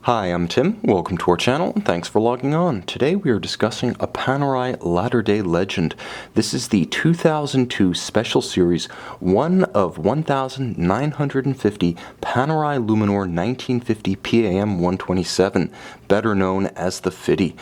Hi, I'm Tim. Welcome to our channel, and thanks for logging on. Today we are discussing a Panerai latter-day legend. This is the 2002 Special Series, one of 1,950 Panerai Luminor 1950 PAM00127, better known as the 50.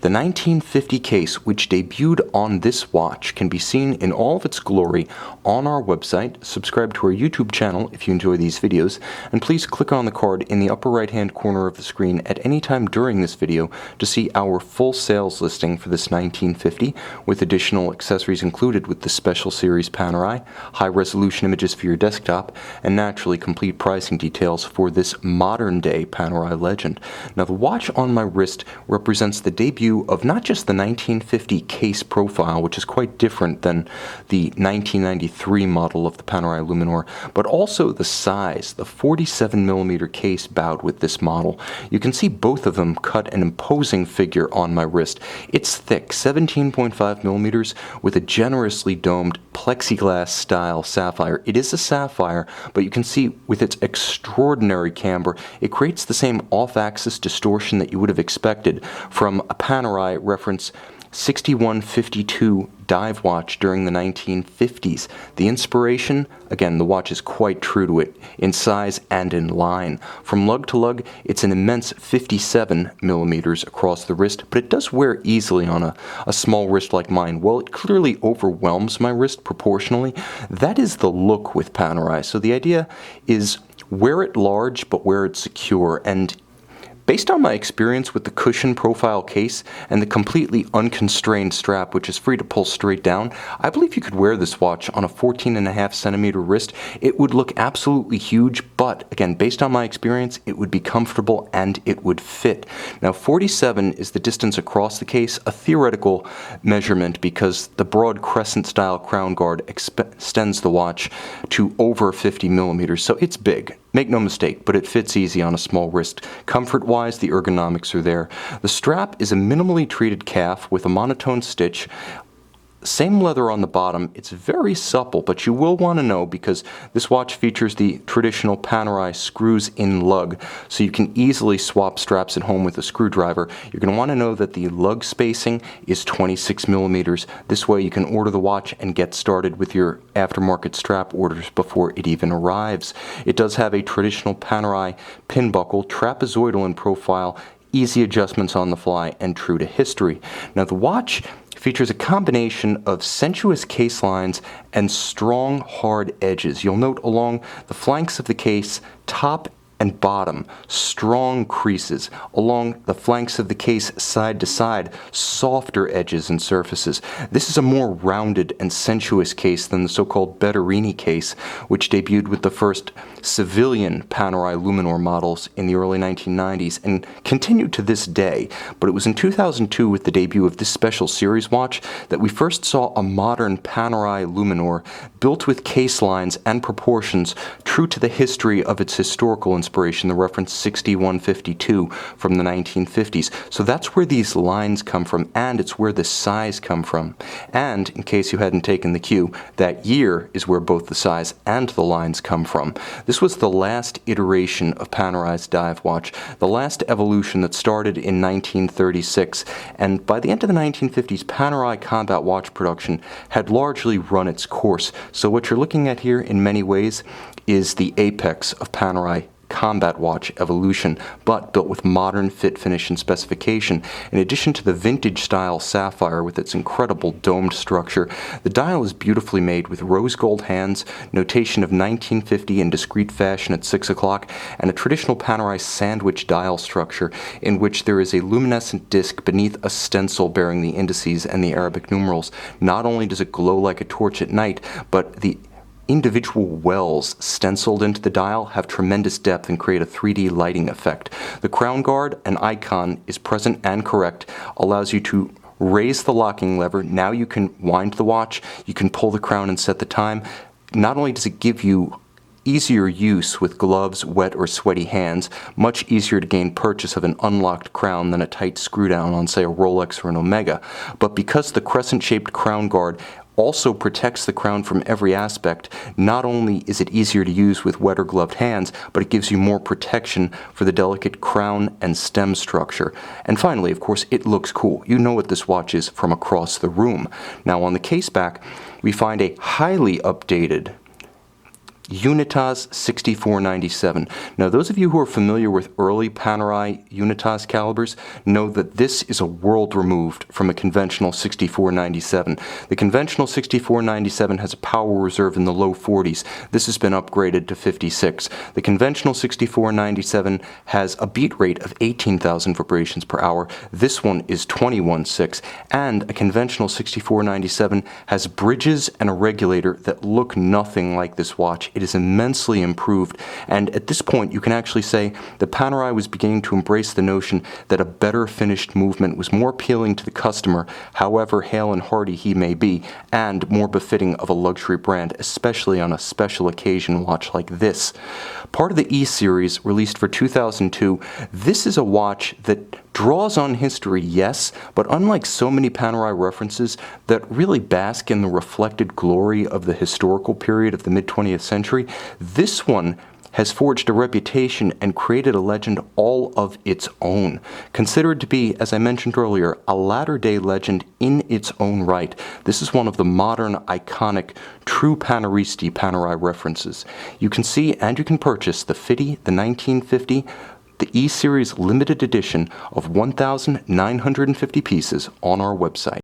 The 1950 case, which debuted on this watch, can be seen in all of its glory on our website. Subscribe to our YouTube channel if you enjoy these videos, and please click on the card in the upper right hand corner of the screen at any time during this video to see our full sales listing for this 1950 with additional accessories included with the Special Series Panerai, high resolution images for your desktop, and naturally complete pricing details for this modern day Panerai legend. Now the watch on my wrist represents the debut of not just the 1950 case profile, which is quite different than the 1993 model of the Panerai Luminor, but also the size. The 47mm case bowed with this model. You can see both of them cut an imposing figure on my wrist. It's thick, 17.5mm, with a generously domed plexiglass style sapphire. It is a sapphire, but you can see with its extraordinary camber, it creates the same off-axis distortion that you would have expected from a Panerai reference 6152 dive watch during the 1950s. The inspiration, again, the watch is quite true to it in size and in line. From lug to lug, it's an immense 57mm across the wrist, but it does wear easily on a small wrist like mine. While it clearly overwhelms my wrist proportionally, that is the look with Panerai. So the idea is wear it large, but wear it secure. And based on my experience with the cushion profile case and the completely unconstrained strap, which is free to pull straight down, I believe you could wear this watch on a 14.5cm wrist. It would look absolutely huge, but again, based on my experience, it would be comfortable and it would fit. Now, 47 is the distance across the case, a theoretical measurement because the broad crescent style crown guard extends the watch to over 50mm, so it's big. Make no mistake, but it fits easy on a small wrist. Comfort-wise, the ergonomics are there. The strap is a minimally treated calf with a monotone stitch. Same leather on the bottom. It's very supple, but you will want to know because this watch features the traditional Panerai screws in lug, so you can easily swap straps at home with a screwdriver. You're going to want to know that the lug spacing is 26mm. This way you can order the watch and get started with your aftermarket strap orders before it even arrives. It does have a traditional Panerai pin buckle, trapezoidal in profile, easy adjustments on the fly, and true to history. Now the watch features a combination of sensuous case lines and strong, hard edges. You'll note along the flanks of the case, top and bottom, strong creases. Along the flanks of the case, side to side, softer edges and surfaces. This is a more rounded and sensuous case than the so-called Betterini case, which debuted with the first civilian Panerai Luminor models in the early 1990s and continued to this day. But it was in 2002 with the debut of this Special Series watch that we first saw a modern Panerai Luminor built with case lines and proportions true to the history of its historical inspiration, the reference 6152 from the 1950s. So that's where these lines come from, and it's where the size come from. And in case you hadn't taken the cue, that year is where both the size and the lines come from. This was the last iteration of Panerai's dive watch, the last evolution that started in 1936, and by the end of the 1950s, Panerai combat watch production had largely run its course. So what you're looking at here in many ways is the apex of Panerai combat watch evolution, but built with modern fit, finish, and specification. In addition to the vintage style sapphire with its incredible domed structure, the dial is beautifully made with rose gold hands, notation of 1950 in discrete fashion at 6 o'clock, and a traditional Panerai sandwich dial structure in which there is a luminescent disc beneath a stencil bearing the indices and the Arabic numerals. Not only does it glow like a torch at night, but the individual wells stenciled into the dial have tremendous depth and create a 3D lighting effect. The crown guard, an icon, is present and correct, allows you to raise the locking lever. Now you can wind the watch, you can pull the crown and set the time. Not only does it give you easier use with gloves, wet or sweaty hands, much easier to gain purchase of an unlocked crown than a tight screw down on, say, a Rolex or an Omega, but because the crescent-shaped crown guard also protects the crown from every aspect. Not only is it easier to use with wet or gloved hands, but it gives you more protection for the delicate crown and stem structure. And finally, of course, it looks cool. You know what this watch is from across the room. Now on the case back, we find a highly updated Unitas 6497. Now those of you who are familiar with early Panerai Unitas calibers know that this is a world removed from a conventional 6497. The conventional 6497 has a power reserve in the low 40s. This has been upgraded to 56. The conventional 6497 has a beat rate of 18,000 vibrations per hour. This one is 21.6, and a conventional 6497 has bridges and a regulator that look nothing like this watch. It is immensely improved, and at this point you can actually say that Panerai was beginning to embrace the notion that a better finished movement was more appealing to the customer, however hale and hearty he may be, and more befitting of a luxury brand, especially on a special occasion watch like this. Part of the E series, released for 2002, this is a watch that draws on history, yes, but unlike so many Panerai references that really bask in the reflected glory of the historical period of the mid-20th century, this one has forged a reputation and created a legend all of its own. Considered to be, as I mentioned earlier, a latter-day legend in its own right. This is one of the modern, iconic, true Paneristi Panerai references. You can see and you can purchase the 50, the 1950, the E-Series limited edition of 1,950 pieces on our website.